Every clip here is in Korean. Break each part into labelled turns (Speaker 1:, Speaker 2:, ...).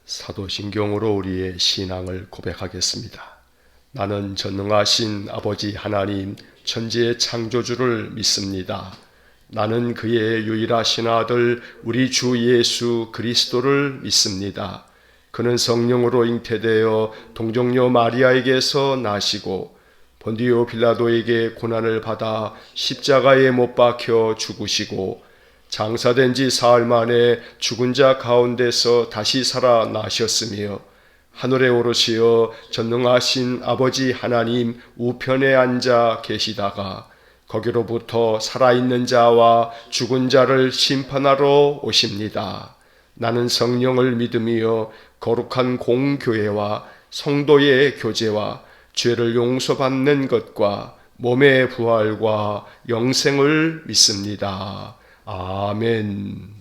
Speaker 1: 사도신경으로 우리의 신앙을 고백하겠습니다. 나는 전능하신 아버지 하나님 천지의 창조주를 믿습니다. 나는 그의 유일하신 아들 우리 주 예수 그리스도를 믿습니다. 그는 성령으로 잉태되어 동정녀 마리아에게서 나시고 본디오 빌라도에게 고난을 받아 십자가에 못 박혀 죽으시고 장사된 지 사흘 만에 죽은 자 가운데서 다시 살아나셨으며 하늘에 오르시어 전능하신 아버지 하나님 우편에 앉아 계시다가 거기로부터 살아있는 자와 죽은 자를 심판하러 오십니다. 나는 성령을 믿으며 거룩한 공교회와 성도의 교제와 죄를 용서받는 것과 몸의 부활과 영생을 믿습니다. 아멘.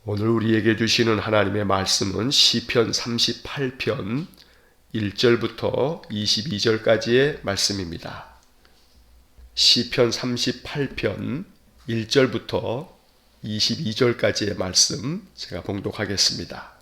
Speaker 1: 오늘 우리에게 주시는 하나님의 말씀은 시편 38편 1절부터 22절까지의 말씀입니다. 시편 38편 1절부터 22절까지의 말씀 제가 봉독하겠습니다.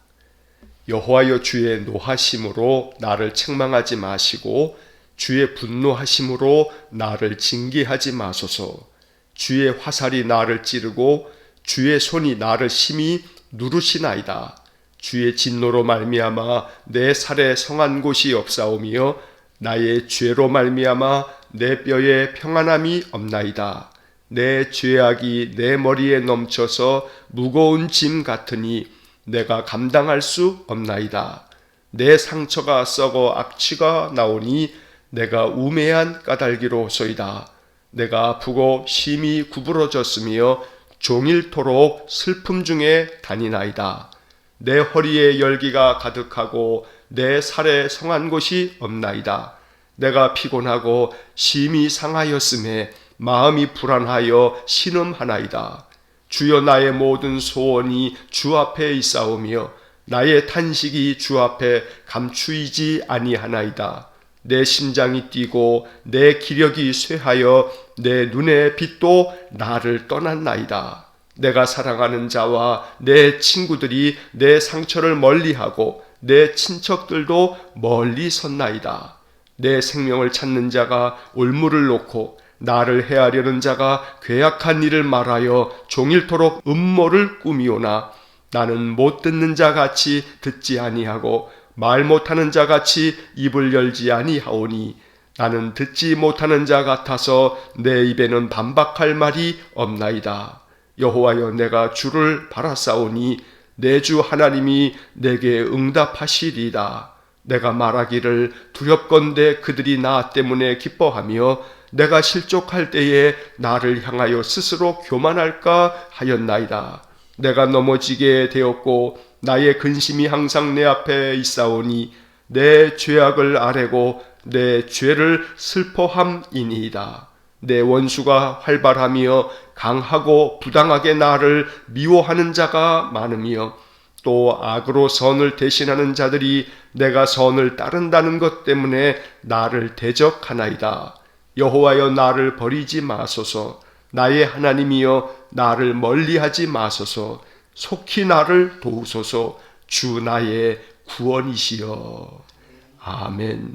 Speaker 1: 여호와여, 주의 노하심으로 나를 책망하지 마시고 주의 분노하심으로 나를 징계하지 마소서. 주의 화살이 나를 찌르고 주의 손이 나를 심히 누르시나이다. 주의 진노로 말미암아 내 살에 성한 곳이 없사오며 나의 죄로 말미암아 내 뼈에 평안함이 없나이다. 내 죄악이 내 머리에 넘쳐서 무거운 짐 같으니 내가 감당할 수 없나이다. 내 상처가 썩어 악취가 나오니 내가 우매한 까닭이로소이다. 내가 아프고 심히 구부러졌으며 종일토록 슬픔 중에 다니나이다. 내 허리에 열기가 가득하고 내 살에 성한 곳이 없나이다. 내가 피곤하고 심히 상하였음에 마음이 불안하여 신음하나이다. 주여, 나의 모든 소원이 주 앞에 있사오며 나의 탄식이 주 앞에 감추이지 아니하나이다. 내 심장이 뛰고 내 기력이 쇠하여 내 눈의 빛도 나를 떠났나이다. 내가 사랑하는 자와 내 친구들이 내 상처를 멀리하고 내 친척들도 멀리 섰나이다. 내 생명을 찾는 자가 올무를 놓고 나를 해하려는 자가 괴악한 일을 말하여 종일토록 음모를 꾸미오나 나는 못 듣는 자 같이 듣지 아니하고 말 못하는 자 같이 입을 열지 아니하오니 나는 듣지 못하는 자 같아서 내 입에는 반박할 말이 없나이다. 여호와여, 내가 주를 바라싸오니 내 주 하나님이 내게 응답하시리이다. 내가 말하기를 두렵건대 그들이 나 때문에 기뻐하며 내가 실족할 때에 나를 향하여 스스로 교만할까 하였나이다. 내가 넘어지게 되었고 나의 근심이 항상 내 앞에 있사오니 내 죄악을 아뢰고 내 죄를 슬퍼함이니이다. 내 원수가 활발하며 강하고 부당하게 나를 미워하는 자가 많으며 또 악으로 선을 대신하는 자들이 내가 선을 따른다는 것 때문에 나를 대적하나이다. 여호와여, 나를 버리지 마소서. 나의 하나님이여, 나를 멀리하지 마소서. 속히 나를 도우소서. 주 나의 구원이시여. 아멘.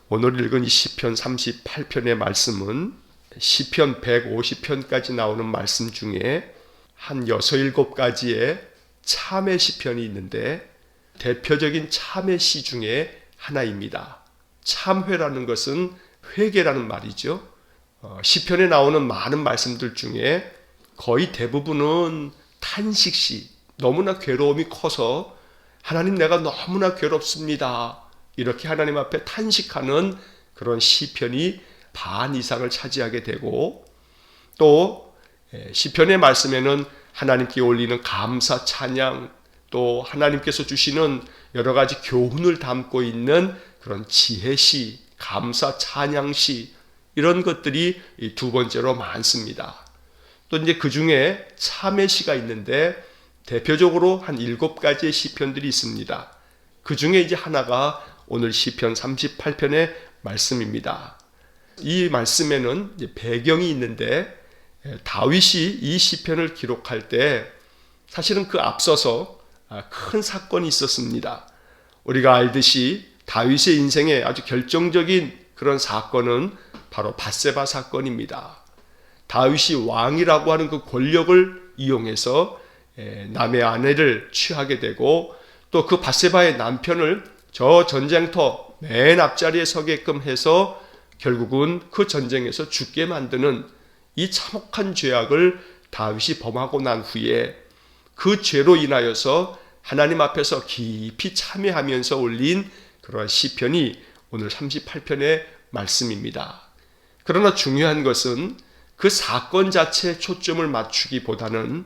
Speaker 1: 오늘 읽은 이 시편 38편의 말씀은 시편 150편까지 나오는 말씀 중에 한 6, 7가지의 참회 시편이 있는데 대표적인 참회 시 중에 하나입니다. 참회라는 것은 회개라는 말이죠. 시편에 나오는 많은 말씀들 중에 거의 대부분은 탄식시, 너무나 괴로움이 커서 하나님, 내가 너무나 괴롭습니다, 이렇게 하나님 앞에 탄식하는 그런 시편이 반 이상을 차지하게 되고, 또 시편의 말씀에는 하나님께 올리는 감사 찬양, 또 하나님께서 주시는 여러 가지 교훈을 담고 있는 그런 지혜시, 감사 찬양시, 이런 것들이 두 번째로 많습니다. 또 이제 그 중에 참회시가 있는데 대표적으로 한 7가지의 시편들이 있습니다. 그 중에 이제 하나가 오늘 시편 38편의 말씀입니다. 이 말씀에는 배경이 있는데 다윗이 이 시편을 기록할 때 사실은 그 앞서서 큰 사건이 있었습니다. 우리가 알듯이 다윗의 인생에 아주 결정적인 그런 사건은 바로 밧세바 사건입니다. 다윗이 왕이라고 하는 그 권력을 이용해서 남의 아내를 취하게 되고 또 그 밧세바의 남편을 저 전쟁터 맨 앞자리에 서게끔 해서 결국은 그 전쟁에서 죽게 만드는 이 참혹한 죄악을 다윗이 범하고 난 후에 그 죄로 인하여서 하나님 앞에서 깊이 참회하면서 올린 그러한 시편이 오늘 38편의 말씀입니다. 그러나 중요한 것은 그 사건 자체에 초점을 맞추기보다는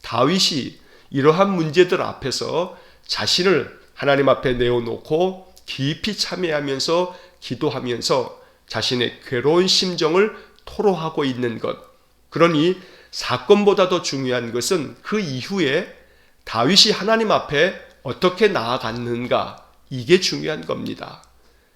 Speaker 1: 다윗이 이러한 문제들 앞에서 자신을 하나님 앞에 내어놓고 깊이 참회하면서 기도하면서 자신의 괴로운 심정을 토로하고 있는 것. 그러니 사건보다 더 중요한 것은 그 이후에 다윗이 하나님 앞에 어떻게 나아갔는가, 이게 중요한 겁니다.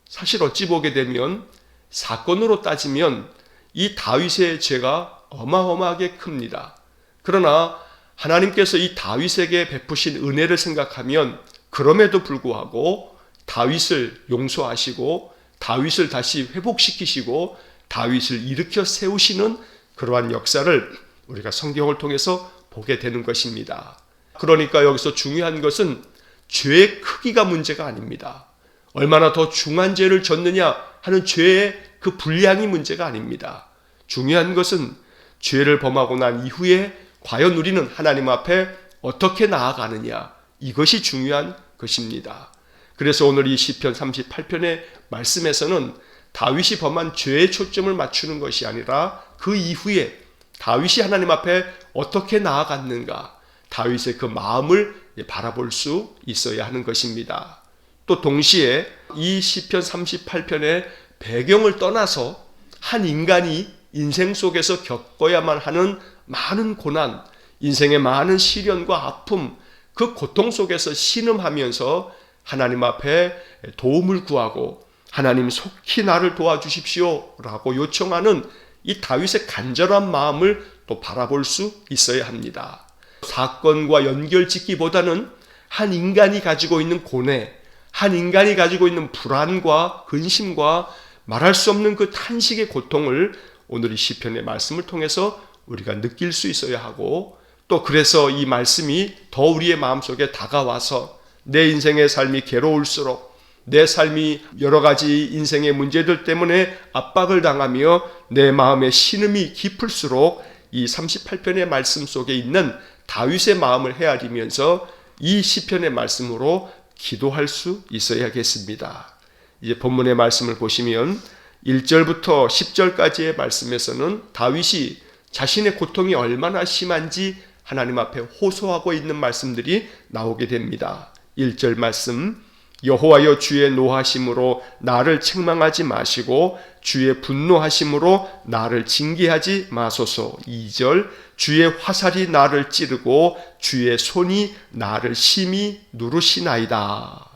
Speaker 1: 사실 어찌 보게 되면 사건으로 따지면 이 다윗의 죄가 어마어마하게 큽니다. 그러나 하나님께서 이 다윗에게 베푸신 은혜를 생각하면 그럼에도 불구하고 다윗을 용서하시고 다윗을 다시 회복시키시고 다윗을 일으켜 세우시는 그러한 역사를 우리가 성경을 통해서 보게 되는 것입니다. 그러니까 여기서 중요한 것은 죄의 크기가 문제가 아닙니다. 얼마나 더 중한 죄를 졌느냐 하는 죄의 그 분량이 문제가 아닙니다. 중요한 것은 죄를 범하고 난 이후에 과연 우리는 하나님 앞에 어떻게 나아가느냐, 이것이 중요한 것입니다. 그래서 오늘 이 시편 38편의 말씀에서는 다윗이 범한 죄에 초점을 맞추는 것이 아니라 그 이후에 다윗이 하나님 앞에 어떻게 나아갔는가, 다윗의 그 마음을 바라볼 수 있어야 하는 것입니다. 또 동시에 이 시편 38편의 배경을 떠나서 한 인간이 인생 속에서 겪어야만 하는 많은 고난, 인생의 많은 시련과 아픔, 그 고통 속에서 신음하면서 하나님 앞에 도움을 구하고 하나님 속히 나를 도와주십시오 라고 요청하는 이 다윗의 간절한 마음을 또 바라볼 수 있어야 합니다. 사건과 연결짓기보다는 한 인간이 가지고 있는 고뇌, 한 인간이 가지고 있는 불안과 근심과 말할 수 없는 그 탄식의 고통을 오늘 이 시편의 말씀을 통해서 우리가 느낄 수 있어야 하고, 또 그래서 이 말씀이 더 우리의 마음속에 다가와서 내 인생의 삶이 괴로울수록, 내 삶이 여러 가지 인생의 문제들 때문에 압박을 당하며 내 마음의 신음이 깊을수록 이 38편의 말씀 속에 있는 다윗의 마음을 헤아리면서 이 시편의 말씀으로 기도할 수 있어야겠습니다. 이제 본문의 말씀을 보시면 1절부터 10절까지의 말씀에서는 다윗이 자신의 고통이 얼마나 심한지 하나님 앞에 호소하고 있는 말씀들이 나오게 됩니다. 1절 말씀, 여호와여 주의 노하심으로 나를 책망하지 마시고 주의 분노하심으로 나를 징계하지 마소서. 2절, 주의 화살이 나를 찌르고 주의 손이 나를 심히 누르시나이다.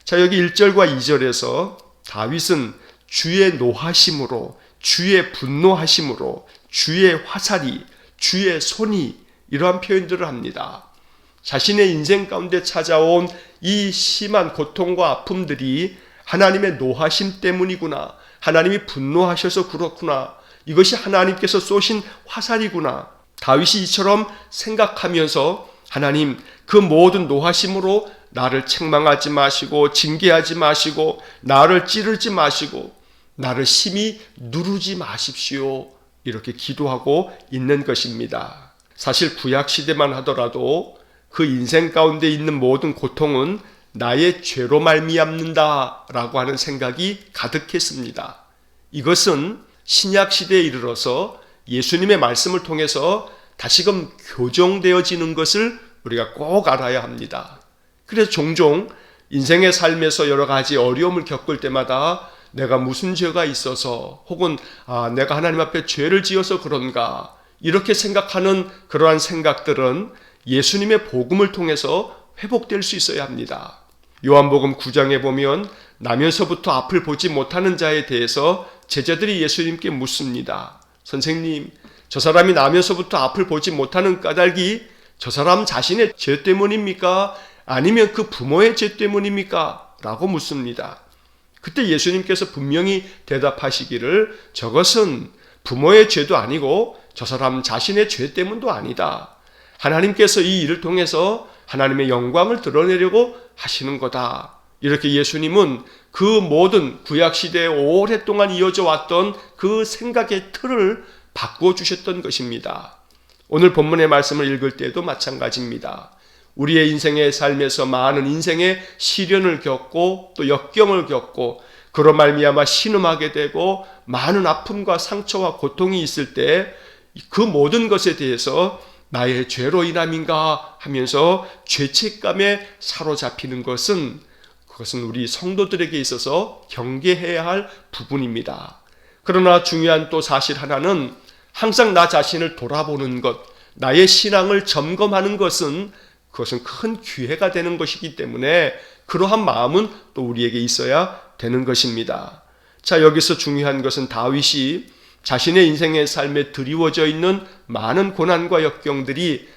Speaker 1: 자, 여기 1절과 2절에서 다윗은 주의 노하심으로, 주의 분노하심으로, 주의 화살이, 주의 손이, 이러한 표현들을 합니다. 자신의 인생 가운데 찾아온 이 심한 고통과 아픔들이 하나님의 노하심 때문이구나, 하나님이 분노하셔서 그렇구나, 이것이 하나님께서 쏘신 화살이구나, 다윗이 이처럼 생각하면서 하나님, 그 모든 노하심으로 나를 책망하지 마시고 징계하지 마시고 나를 찌르지 마시고 나를 심히 누르지 마십시오, 이렇게 기도하고 있는 것입니다. 사실 구약시대만 하더라도 그 인생 가운데 있는 모든 고통은 나의 죄로 말미암는다 라고 하는 생각이 가득했습니다. 이것은 신약시대에 이르러서 예수님의 말씀을 통해서 다시금 교정되어지는 것을 우리가 꼭 알아야 합니다. 그래서 종종 인생의 삶에서 여러 가지 어려움을 겪을 때마다 내가 무슨 죄가 있어서, 혹은 내가 하나님 앞에 죄를 지어서 그런가, 이렇게 생각하는 그러한 생각들은 예수님의 복음을 통해서 회복될 수 있어야 합니다. 요한복음 9장에 보면 나면서부터 앞을 보지 못하는 자에 대해서 제자들이 예수님께 묻습니다. 선생님, 저 사람이 나면서부터 앞을 보지 못하는 까닭이 저 사람 자신의 죄 때문입니까? 아니면 그 부모의 죄 때문입니까? 라고 묻습니다. 그때 예수님께서 분명히 대답하시기를 저것은 부모의 죄도 아니고 저 사람 자신의 죄 때문도 아니다. 하나님께서 이 일을 통해서 하나님의 영광을 드러내려고 하시는 거다. 이렇게 예수님은 그 모든 구약시대에 오랫동안 이어져 왔던 그 생각의 틀을 바꾸어 주셨던 것입니다. 오늘 본문의 말씀을 읽을 때도 마찬가지입니다. 우리의 인생의 삶에서 많은 인생의 시련을 겪고 또 역경을 겪고 그로 말미암아 신음하게 되고 많은 아픔과 상처와 고통이 있을 때 그 모든 것에 대해서 나의 죄로 인함인가 하면서 죄책감에 사로잡히는 것은 그것은 우리 성도들에게 있어서 경계해야 할 부분입니다. 그러나 중요한 또 사실 하나는 항상 나 자신을 돌아보는 것, 나의 신앙을 점검하는 것은 그것은 큰 기회가 되는 것이기 때문에 그러한 마음은 또 우리에게 있어야 되는 것입니다. 자, 여기서 중요한 것은 다윗이 자신의 인생의 삶에 드리워져 있는 많은 고난과 역경들이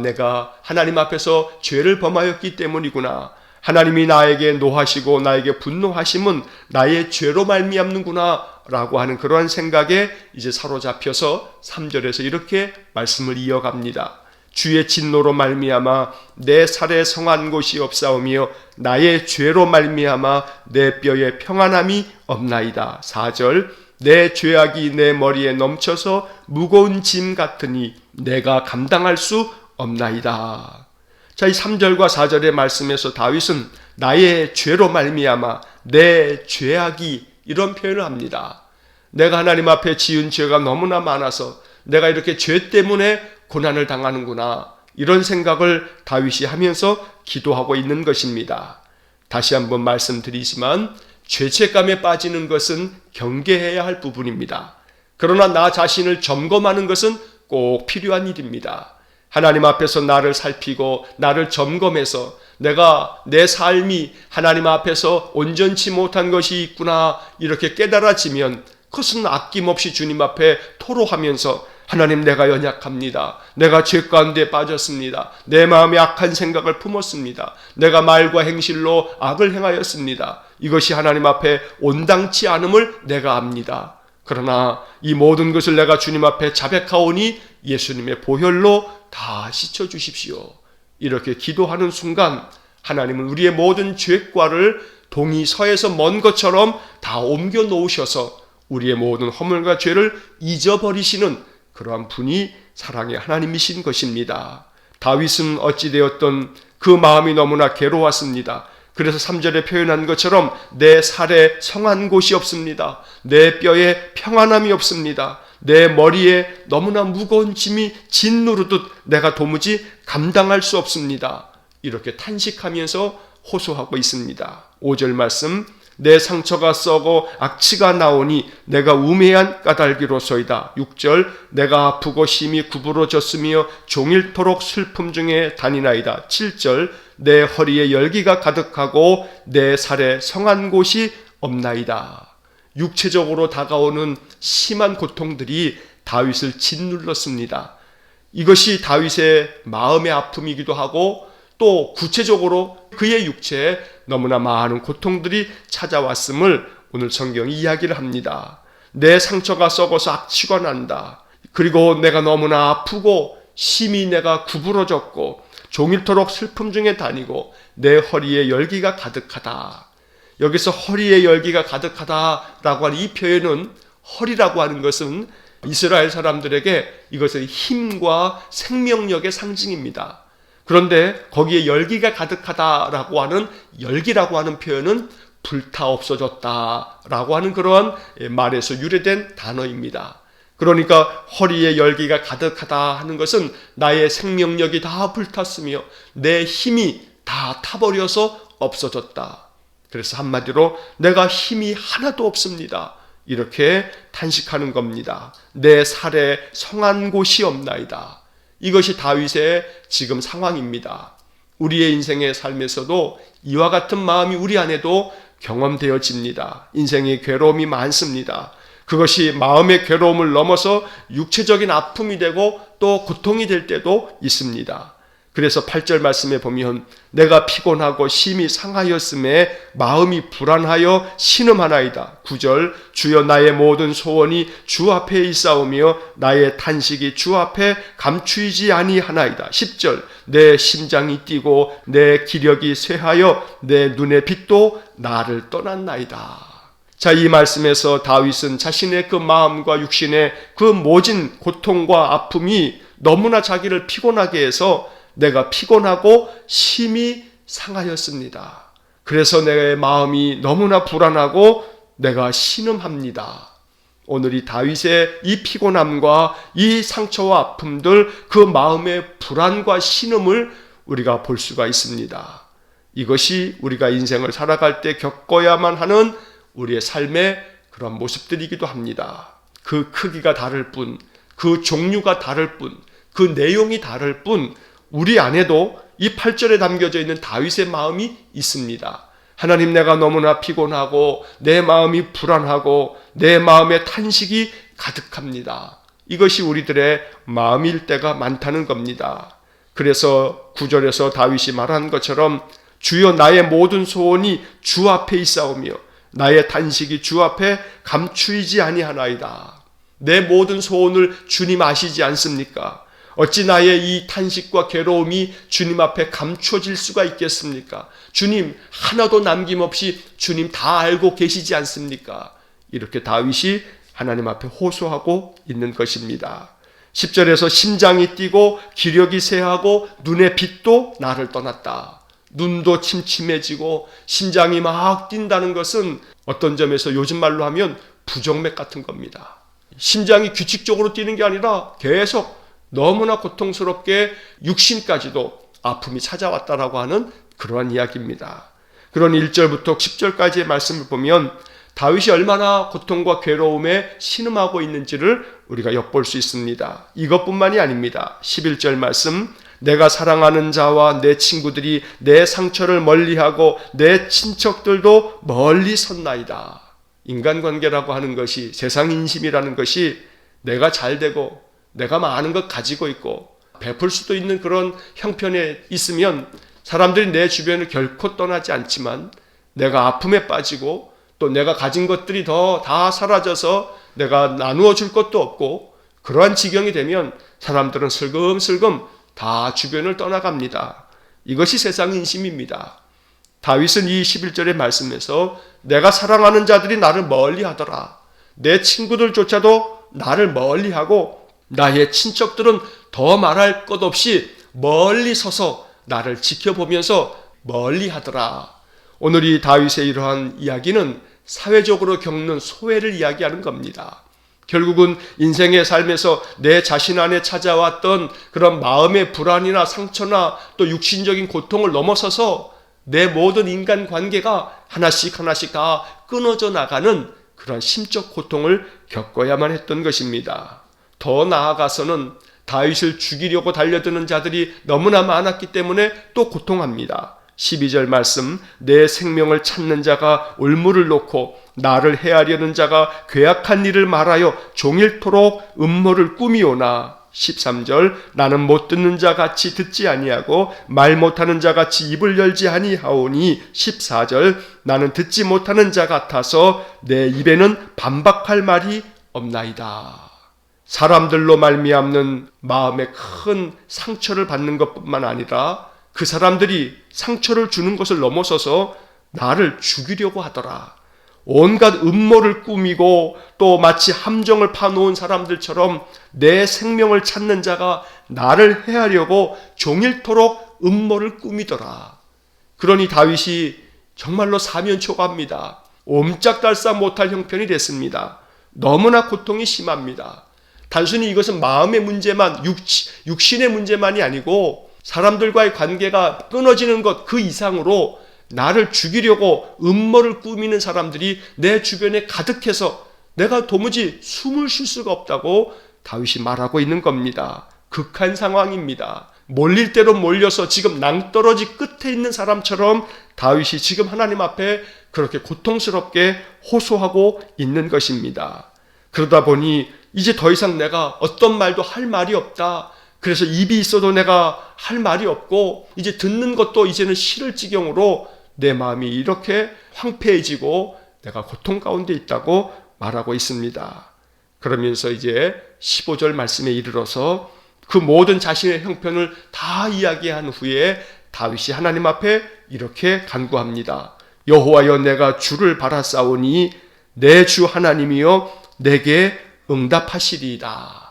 Speaker 1: 내가 하나님 앞에서 죄를 범하였기 때문이구나. 하나님이 나에게 노하시고 나에게 분노하심은 나의 죄로 말미암는구나 라고 하는 그러한 생각에 이제 사로잡혀서 3절에서 이렇게 말씀을 이어갑니다. 주의 진노로 말미암아 내 살에 성한 곳이 없사오며 나의 죄로 말미암아 내 뼈에 평안함이 없나이다. 4절 내 죄악이 내 머리에 넘쳐서 무거운 짐 같으니 내가 감당할 수 없나이다. 자, 이 3절과 4절의 말씀에서 다윗은 나의 죄로 말미암아 내 죄악이 이런 표현을 합니다. 내가 하나님 앞에 지은 죄가 너무나 많아서 내가 이렇게 죄 때문에 고난을 당하는구나. 이런 생각을 다윗이 하면서 기도하고 있는 것입니다. 다시 한번 말씀드리지만 죄책감에 빠지는 것은 경계해야 할 부분입니다. 그러나 나 자신을 점검하는 것은 꼭 필요한 일입니다. 하나님 앞에서 나를 살피고 나를 점검해서 내가 내 삶이 하나님 앞에서 온전치 못한 것이 있구나 이렇게 깨달아지면 그것은 아낌없이 주님 앞에 토로하면서 하나님 내가 연약합니다. 내가 죄 가운데 빠졌습니다. 내 마음에 악한 생각을 품었습니다. 내가 말과 행실로 악을 행하였습니다. 이것이 하나님 앞에 온당치 않음을 내가 압니다. 그러나 이 모든 것을 내가 주님 앞에 자백하오니 예수님의 보혈로 다 씻어주십시오. 이렇게 기도하는 순간 하나님은 우리의 모든 죄과를 동이 서에서 먼 것처럼 다 옮겨 놓으셔서 우리의 모든 허물과 죄를 잊어버리시는 그러한 분이 사랑의 하나님이신 것입니다. 다윗은 어찌되었던 그 마음이 너무나 괴로웠습니다. 그래서 3절에 표현한 것처럼 내 살에 성한 곳이 없습니다. 내 뼈에 평안함이 없습니다. 내 머리에 너무나 무거운 짐이 짓누르듯 내가 도무지 감당할 수 없습니다. 이렇게 탄식하면서 호소하고 있습니다. 5절 말씀 내 상처가 썩어 악취가 나오니 내가 우매한 까닭이로소이다. 6절 내가 아프고 심히 구부러졌으며 종일토록 슬픔 중에 다니나이다. 7절 내 허리에 열기가 가득하고 내 살에 성한 곳이 없나이다. 육체적으로 다가오는 심한 고통들이 다윗을 짓눌렀습니다. 이것이 다윗의 마음의 아픔이기도 하고 또 구체적으로 그의 육체에 너무나 많은 고통들이 찾아왔음을 오늘 성경이 이야기를 합니다. 내 상처가 썩어서 악취가 난다. 그리고 내가 너무나 아프고 심히 내가 구부러졌고 종일토록 슬픔 중에 다니고 내 허리에 열기가 가득하다. 여기서 허리에 열기가 가득하다라고 하는 이 표현은 허리라고 하는 것은 이스라엘 사람들에게 이것은 힘과 생명력의 상징입니다. 그런데 거기에 열기가 가득하다라고 하는 열기라고 하는 표현은 불타 없어졌다라고 하는 그러한 말에서 유래된 단어입니다. 그러니까 허리에 열기가 가득하다 하는 것은 나의 생명력이 다 불탔으며 내 힘이 다 타버려서 없어졌다. 그래서 한마디로 내가 힘이 하나도 없습니다. 이렇게 탄식하는 겁니다. 내 살에 성한 곳이 없나이다. 이것이 다윗의 지금 상황입니다. 우리의 인생의 삶에서도 이와 같은 마음이 우리 안에도 경험되어집니다. 인생의 괴로움이 많습니다. 그것이 마음의 괴로움을 넘어서 육체적인 아픔이 되고 또 고통이 될 때도 있습니다. 그래서 8절 말씀에 보면 내가 피곤하고 심히 상하였음에 마음이 불안하여 신음하나이다. 9절 주여 나의 모든 소원이 주 앞에 있사오며 나의 탄식이 주 앞에 감추이지 아니하나이다. 10절 내 심장이 뛰고 내 기력이 쇠하여 내 눈의 빛도 나를 떠났나이다. 자, 이 말씀에서 다윗은 자신의 그 마음과 육신의 그 모진 고통과 아픔이 너무나 자기를 피곤하게 해서 내가 피곤하고 심히 상하였습니다. 그래서 내 마음이 너무나 불안하고 내가 신음합니다. 오늘 이 다윗의 이 피곤함과 이 상처와 아픔들, 그 마음의 불안과 신음을 우리가 볼 수가 있습니다. 이것이 우리가 인생을 살아갈 때 겪어야만 하는 우리의 삶의 그런 모습들이기도 합니다. 그 크기가 다를 뿐, 그 종류가 다를 뿐, 그 내용이 다를 뿐 우리 안에도 이 8절에 담겨져 있는 다윗의 마음이 있습니다. 하나님, 내가 너무나 피곤하고 내 마음이 불안하고 내 마음에 탄식이 가득합니다. 이것이 우리들의 마음일 때가 많다는 겁니다. 그래서 9절에서 다윗이 말한 것처럼 주여 나의 모든 소원이 주 앞에 있사오며 나의 탄식이 주 앞에 감추이지 아니하나이다. 내 모든 소원을 주님 아시지 않습니까? 어찌 나의 이 탄식과 괴로움이 주님 앞에 감춰질 수가 있겠습니까? 주님 하나도 남김없이 주님 다 알고 계시지 않습니까? 이렇게 다윗이 하나님 앞에 호소하고 있는 것입니다. 10절에서 심장이 뛰고 기력이 쇠하고 눈의 빛도 나를 떠났다. 눈도 침침해지고 심장이 막 뛴다는 것은 어떤 점에서 요즘 말로 하면 부정맥 같은 겁니다. 심장이 규칙적으로 뛰는 게 아니라 계속 너무나 고통스럽게 육신까지도 아픔이 찾아왔다라고 하는 그러한 이야기입니다. 그런 1절부터 10절까지의 말씀을 보면 다윗이 얼마나 고통과 괴로움에 신음하고 있는지를 우리가 엿볼 수 있습니다. 이것뿐만이 아닙니다. 11절 말씀, 내가 사랑하는 자와 내 친구들이 내 상처를 멀리하고 내 친척들도 멀리 섰나이다. 인간관계라고 하는 것이, 세상 인심이라는 것이 내가 잘되고 내가 많은 것 가지고 있고 베풀 수도 있는 그런 형편에 있으면 사람들이 내 주변을 결코 떠나지 않지만, 내가 아픔에 빠지고 또 내가 가진 것들이 다 사라져서 내가 나누어 줄 것도 없고 그러한 지경이 되면 사람들은 슬금슬금 다 주변을 떠나갑니다. 이것이 세상 인심입니다. 다윗은 이 11절의 말씀에서 내가 사랑하는 자들이 나를 멀리하더라. 내 친구들조차도 나를 멀리하고 나의 친척들은 더 말할 것 없이 멀리 서서 나를 지켜보면서 멀리하더라. 오늘 이 다윗의 이러한 이야기는 사회적으로 겪는 소외를 이야기하는 겁니다. 결국은 인생의 삶에서 내 자신 안에 찾아왔던 그런 마음의 불안이나 상처나 또 육신적인 고통을 넘어서서 내 모든 인간관계가 하나씩 다 끊어져 나가는 그런 심적 고통을 겪어야만 했던 것입니다. 더 나아가서는 다윗을 죽이려고 달려드는 자들이 너무나 많았기 때문에 또 고통합니다. 12절 말씀, 내 생명을 찾는 자가 올무를 놓고 나를 해하려는 자가 괴악한 일을 말하여 종일토록 음모를 꾸미오나. 13절, 나는 못 듣는 자 같이 듣지 아니하고 말 못하는 자 같이 입을 열지 아니하오니. 14절, 나는 듣지 못하는 자 같아서 내 입에는 반박할 말이 없나이다. 사람들로 말미암는 마음에 큰 상처를 받는 것뿐만 아니라 그 사람들이 상처를 주는 것을 넘어서서 나를 죽이려고 하더라. 온갖 음모를 꾸미고 또 마치 함정을 파놓은 사람들처럼 내 생명을 찾는 자가 나를 해하려고 종일토록 음모를 꾸미더라. 그러니 다윗이 정말로 사면초가합니다. 옴짝달싹 못할 형편이 됐습니다. 너무나 고통이 심합니다. 단순히 이것은 마음의 문제만, 육신의 문제만이 아니고 사람들과의 관계가 끊어지는 것 그 이상으로 나를 죽이려고 음모를 꾸미는 사람들이 내 주변에 가득해서 내가 도무지 숨을 쉴 수가 없다고 다윗이 말하고 있는 겁니다. 극한 상황입니다. 몰릴 대로 몰려서 지금 낭떠러지 끝에 있는 사람처럼 다윗이 지금 하나님 앞에 그렇게 고통스럽게 호소하고 있는 것입니다. 그러다 보니 이제 더 이상 내가 어떤 말도 할 말이 없다. 그래서 입이 있어도 내가 할 말이 없고 이제 듣는 것도 이제는 싫을 지경으로 내 마음이 이렇게 황폐해지고 내가 고통 가운데 있다고 말하고 있습니다. 그러면서 이제 15절 말씀에 이르러서 그 모든 자신의 형편을 다 이야기한 후에 다윗이 하나님 앞에 이렇게 간구합니다. 여호와여, 내가 주를 바라싸우니 내 주 하나님이여 내게 응답하시리이다.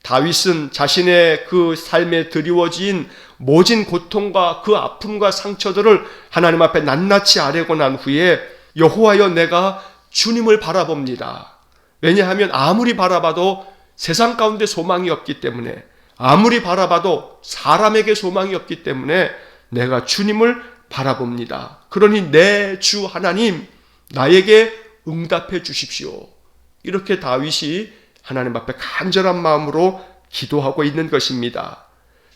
Speaker 1: 다윗은 자신의 그 삶에 드리워진 모진 고통과 그 아픔과 상처들을 하나님 앞에 낱낱이 아뢰고 난 후에 여호와여, 내가 주님을 바라봅니다. 왜냐하면 아무리 바라봐도 세상 가운데 소망이 없기 때문에, 아무리 바라봐도 사람에게 소망이 없기 때문에 내가 주님을 바라봅니다. 그러니 내 주 하나님, 나에게 응답해 주십시오. 이렇게 다윗이 하나님 앞에 간절한 마음으로 기도하고 있는 것입니다.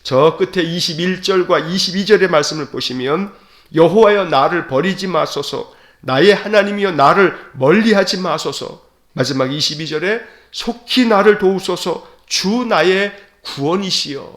Speaker 1: 저 끝에 21절과 22절의 말씀을 보시면 여호와여, 나를 버리지 마소서, 나의 하나님이여 나를 멀리하지 마소서. 마지막 22절에 속히 나를 도우소서, 주 나의 구원이시여.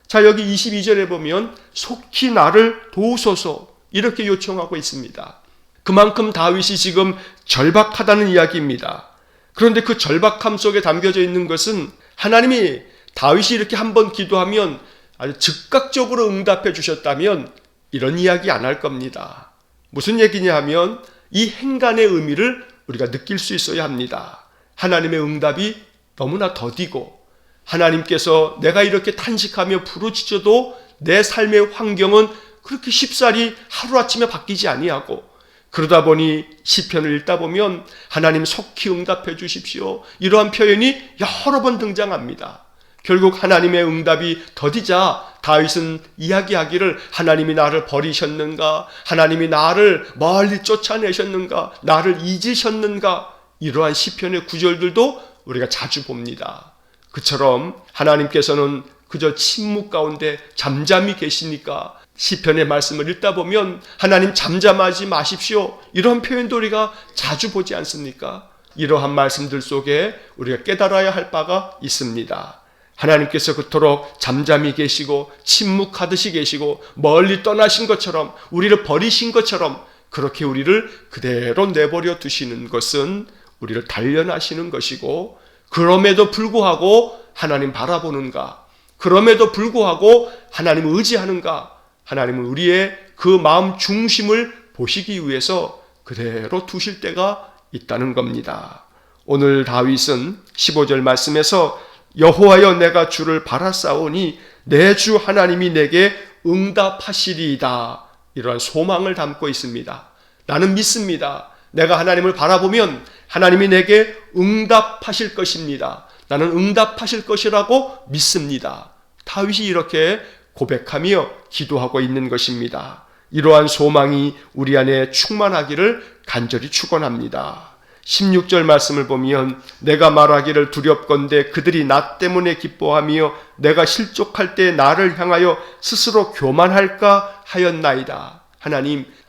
Speaker 1: 자, 여기 22절에 보면 속히 나를 도우소서 이렇게 요청하고 있습니다. 그만큼 다윗이 지금 절박하다는 이야기입니다. 그런데 그 절박함 속에 담겨져 있는 것은 하나님이 다윗이 이렇게 한번 기도하면 아주 즉각적으로 응답해 주셨다면 이런 이야기 안 할 겁니다. 무슨 얘기냐 하면 이 행간의 의미를 우리가 느낄 수 있어야 합니다. 하나님의 응답이 너무나 더디고 하나님께서 내가 이렇게 탄식하며 부르짖어도 내 삶의 환경은 그렇게 쉽사리 하루아침에 바뀌지 아니하고, 그러다 보니 시편을 읽다 보면 하나님 속히 응답해 주십시오, 이러한 표현이 여러 번 등장합니다. 결국 하나님의 응답이 더디자 다윗은 이야기하기를 하나님이 나를 버리셨는가, 하나님이 나를 멀리 쫓아내셨는가, 나를 잊으셨는가, 이러한 시편의 구절들도 우리가 자주 봅니다. 그처럼 하나님께서는 그저 침묵 가운데 잠잠히 계시니까 시편의 말씀을 읽다 보면 하나님 잠잠하지 마십시오, 이런 표현도 우리가 자주 보지 않습니까? 이러한 말씀들 속에 우리가 깨달아야 할 바가 있습니다. 하나님께서 그토록 잠잠히 계시고 침묵하듯이 계시고 멀리 떠나신 것처럼, 우리를 버리신 것처럼 그렇게 우리를 그대로 내버려 두시는 것은 우리를 단련하시는 것이고, 그럼에도 불구하고 하나님 바라보는가, 그럼에도 불구하고 하나님 의지하는가, 하나님은 우리의 그 마음 중심을 보시기 위해서 그대로 두실 때가 있다는 겁니다. 오늘 다윗은 15절 말씀에서 여호와여, 내가 주를 바라싸우니 내 주 하나님이 내게 응답하시리이다, 이러한 소망을 담고 있습니다. 나는 믿습니다. 내가 하나님을 바라보면 하나님이 내게 응답하실 것입니다. 나는 응답하실 것이라고 믿습니다. 다윗이 이렇게 고백하며 기도하고 있는 것입니다. 이러한 소망이 우리 안에 충만하기를 간절히 축원합니다. 16절 말씀을 보면 내가 말하기를 두렵건대 그들이 나 때문에 기뻐하며 내가 실족할 때 나를 향하여 스스로 교만할까 하였나이다.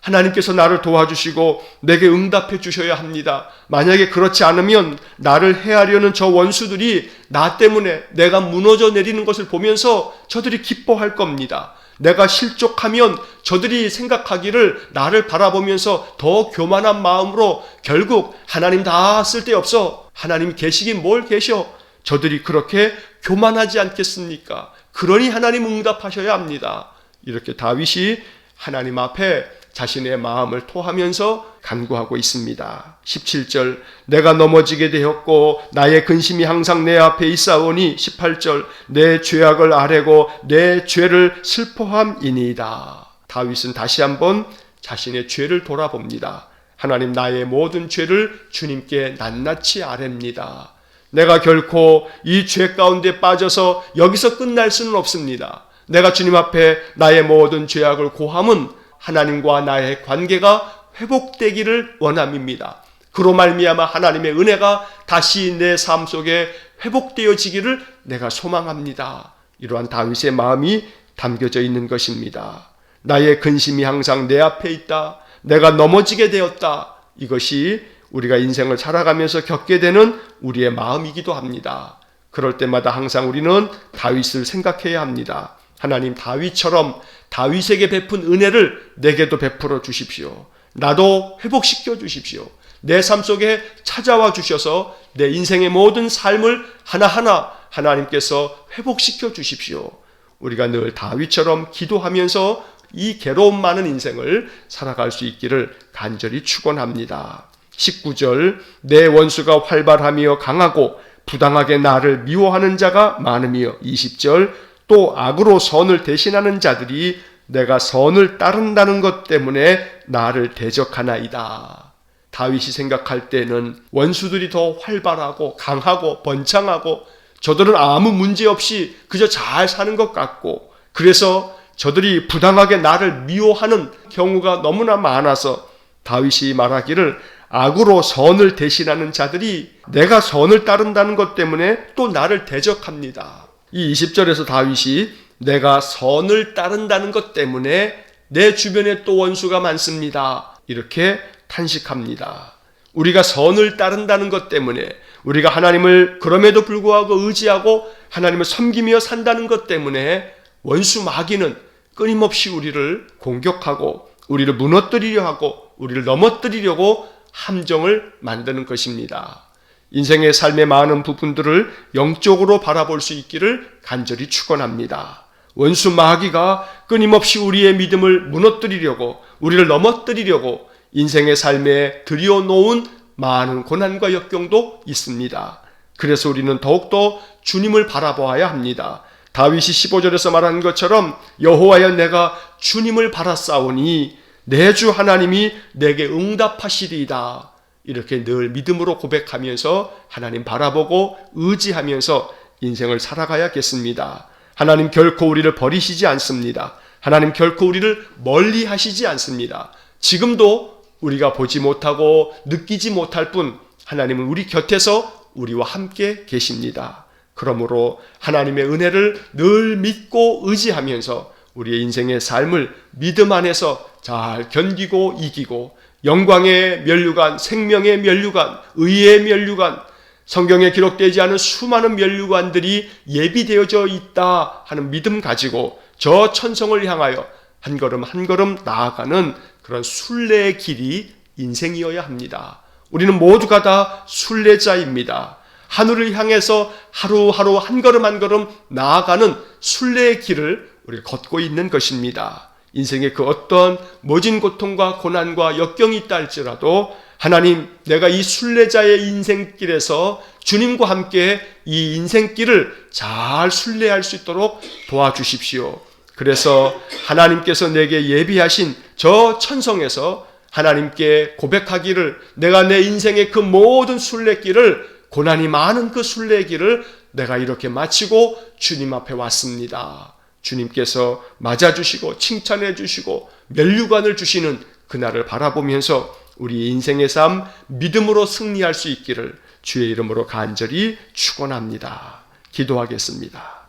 Speaker 1: 하나님께서 나를 도와주시고 내게 응답해 주셔야 합니다. 만약에 그렇지 않으면 나를 해하려는 저 원수들이 나 때문에 내가 무너져 내리는 것을 보면서 저들이 기뻐할 겁니다. 내가 실족하면 저들이 생각하기를 나를 바라보면서 더 교만한 마음으로 결국 하나님 다 쓸데없어, 하나님 계시긴 뭘 계셔, 저들이 그렇게 교만하지 않겠습니까? 그러니 하나님 응답하셔야 합니다. 이렇게 다윗이 하나님 앞에 자신의 마음을 토하면서 간구하고 있습니다. 17절 내가 넘어지게 되었고 나의 근심이 항상 내 앞에 있사오니 18절 내 죄악을 아뢰고 내 죄를 슬퍼함이니이다. 다윗은 다시 한번 자신의 죄를 돌아봅니다. 하나님, 나의 모든 죄를 주님께 낱낱이 아뢰입니다. 내가 결코 이 죄 가운데 빠져서 여기서 끝날 수는 없습니다. 내가 주님 앞에 나의 모든 죄악을 고함은 하나님과 나의 관계가 회복되기를 원함입니다. 그로 말미암아 하나님의 은혜가 다시 내 삶 속에 회복되어지기를 내가 소망합니다. 이러한 다윗의 마음이 담겨져 있는 것입니다. 나의 근심이 항상 내 앞에 있다. 내가 넘어지게 되었다. 이것이 우리가 인생을 살아가면서 겪게 되는 우리의 마음이기도 합니다. 그럴 때마다 항상 우리는 다윗을 생각해야 합니다. 하나님, 다윗처럼 다윗에게 베푼 은혜를 내게도 베풀어 주십시오. 나도 회복시켜 주십시오. 내 삶 속에 찾아와 주셔서 내 인생의 모든 삶을 하나하나 하나님께서 회복시켜 주십시오. 우리가 늘 다윗처럼 기도하면서 이 괴로움 많은 인생을 살아갈 수 있기를 간절히 축원합니다. 19절, 내 원수가 활발하며 강하고 부당하게 나를 미워하는 자가 많으며, 20절, 또 악으로 선을 대신하는 자들이 내가 선을 따른다는 것 때문에 나를 대적하나이다. 다윗이 생각할 때는 원수들이 더 활발하고 강하고 번창하고 저들은 아무 문제 없이 그저 잘 사는 것 같고, 그래서 저들이 부당하게 나를 미워하는 경우가 너무나 많아서 다윗이 말하기를 악으로 선을 대신하는 자들이 내가 선을 따른다는 것 때문에 또 나를 대적합니다. 이 20절에서 다윗이 내가 선을 따른다는 것 때문에 내 주변에 또 원수가 많습니다, 이렇게 탄식합니다. 우리가 선을 따른다는 것 때문에, 우리가 하나님을 그럼에도 불구하고 의지하고 하나님을 섬기며 산다는 것 때문에 원수 마귀는 끊임없이 우리를 공격하고 우리를 무너뜨리려 하고 우리를 넘어뜨리려고 함정을 만드는 것입니다. 인생의 삶의 많은 부분들을 영적으로 바라볼 수 있기를 간절히 축원합니다. 원수 마귀가 끊임없이 우리의 믿음을 무너뜨리려고, 우리를 넘어뜨리려고 인생의 삶에 들여놓은 많은 고난과 역경도 있습니다. 그래서 우리는 더욱더 주님을 바라보아야 합니다. 다윗이 15절에서 말한 것처럼 여호와여, 내가 주님을 바라싸우니 내 주 하나님이 내게 응답하시리이다. 이렇게 늘 믿음으로 고백하면서 하나님 바라보고 의지하면서 인생을 살아가야겠습니다. 하나님 결코 우리를 버리시지 않습니다. 하나님 결코 우리를 멀리 하시지 않습니다. 지금도 우리가 보지 못하고 느끼지 못할 뿐 하나님은 우리 곁에서 우리와 함께 계십니다. 그러므로 하나님의 은혜를 늘 믿고 의지하면서 우리의 인생의 삶을 믿음 안에서 잘 견디고 이기고, 영광의 면류관, 생명의 면류관, 의의 면류관, 성경에 기록되지 않은 수많은 면류관들이 예비되어져 있다 하는 믿음 가지고 저 천성을 향하여 한 걸음 한 걸음 나아가는 그런 순례의 길이 인생이어야 합니다. 우리는 모두가 다 순례자입니다. 하늘을 향해서 하루하루 한 걸음 한 걸음 나아가는 순례의 길을 우리가 걷고 있는 것입니다. 인생의 그 어떤 모진 고통과 고난과 역경이 있다 할지라도 하나님, 내가 이 순례자의 인생길에서 주님과 함께 이 인생길을 잘 순례할 수 있도록 도와주십시오. 그래서 하나님께서 내게 예비하신 저 천성에서 하나님께 고백하기를, 내가 내 인생의 그 모든 순례길을, 고난이 많은 그 순례길을 내가 이렇게 마치고 주님 앞에 왔습니다. 주님께서 맞아주시고 칭찬해 주시고 면류관을 주시는 그날을 바라보면서 우리 인생의 삶 믿음으로 승리할 수 있기를 주의 이름으로 간절히 축원합니다. 기도하겠습니다.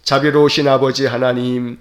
Speaker 1: 자비로우신 아버지 하나님,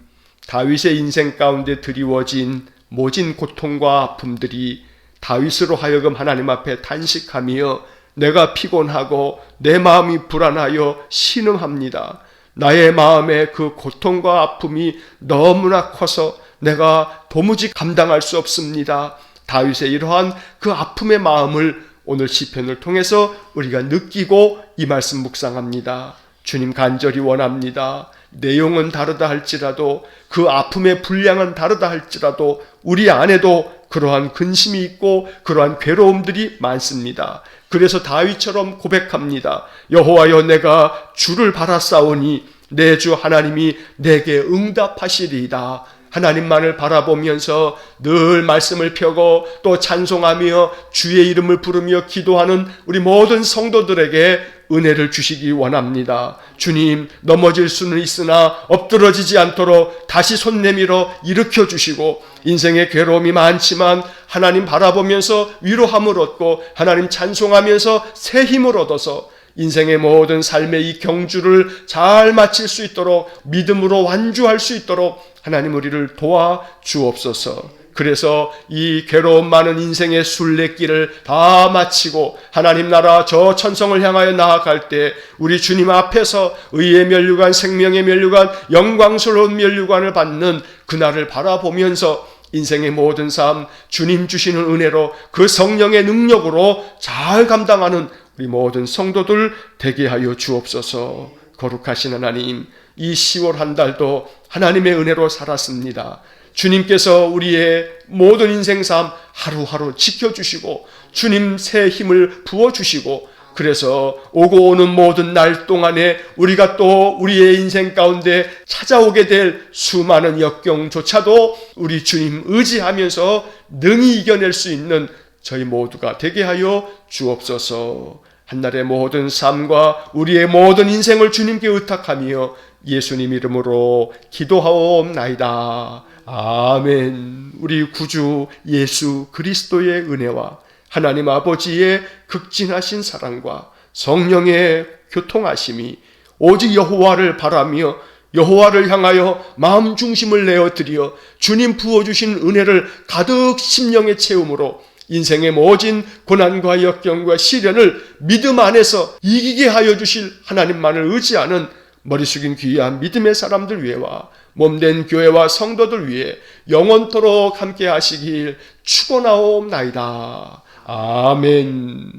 Speaker 1: 다윗의 인생 가운데 드리워진 모진 고통과 아픔들이 다윗으로 하여금 하나님 앞에 탄식하며 내가 피곤하고 내 마음이 불안하여 신음합니다. 나의 마음에 그 고통과 아픔이 너무나 커서 내가 도무지 감당할 수 없습니다. 다윗의 이러한 그 아픔의 마음을 오늘 시편을 통해서 우리가 느끼고 이 말씀 묵상합니다. 주님, 간절히 원합니다. 내용은 다르다 할지라도, 그 아픔의 분량은 다르다 할지라도 우리 안에도 그러한 근심이 있고 그러한 괴로움들이 많습니다. 그래서 다윗처럼 고백합니다. 여호와여, 내가 주를 바라싸우니 내 주 하나님이 내게 응답하시리이다. 하나님만을 바라보면서 늘 말씀을 펴고 또 찬송하며 주의 이름을 부르며 기도하는 우리 모든 성도들에게 은혜를 주시기 원합니다. 주님, 넘어질 수는 있으나 엎드러지지 않도록 다시 손 내밀어 일으켜 주시고, 인생의 괴로움이 많지만 하나님 바라보면서 위로함을 얻고 하나님 찬송하면서 새 힘을 얻어서 인생의 모든 삶의 이 경주를 잘 마칠 수 있도록, 믿음으로 완주할 수 있도록 하나님 우리를 도와 주옵소서. 그래서 이 괴로움 많은 인생의 순례길을 다 마치고 하나님 나라 저 천성을 향하여 나아갈 때 우리 주님 앞에서 의의 면류관, 생명의 면류관, 영광스러운 면류관을 받는 그날을 바라보면서 인생의 모든 삶 주님 주시는 은혜로 그 성령의 능력으로 잘 감당하는 우리 모든 성도들 되게 하여 주옵소서. 거룩하신 하나님, 이 10월 한 달도 하나님의 은혜로 살았습니다. 주님께서 우리의 모든 인생 삶 하루하루 지켜주시고 주님 새 힘을 부어주시고 그래서 오고 오는 모든 날 동안에 우리가 또 우리의 인생 가운데 찾아오게 될 수많은 역경조차도 우리 주님 의지하면서 능히 이겨낼 수 있는 저희 모두가 되게 하여 주옵소서. 한날의 모든 삶과 우리의 모든 인생을 주님께 의탁하며 예수님 이름으로 기도하옵나이다. 아멘. 우리 구주 예수 그리스도의 은혜와 하나님 아버지의 극진하신 사랑과 성령의 교통하심이 오직 여호와를 바라며 여호와를 향하여 마음 중심을 내어드려 주님 부어주신 은혜를 가득 심령에 채움으로 인생의 모진 고난과 역경과 시련을 믿음 안에서 이기게 하여 주실 하나님만을 의지하는 머리 숙인 귀한 믿음의 사람들 위해와 몸된 교회와 성도들 위해 영원토록 함께 하시길 축원하옵나이다. 아멘.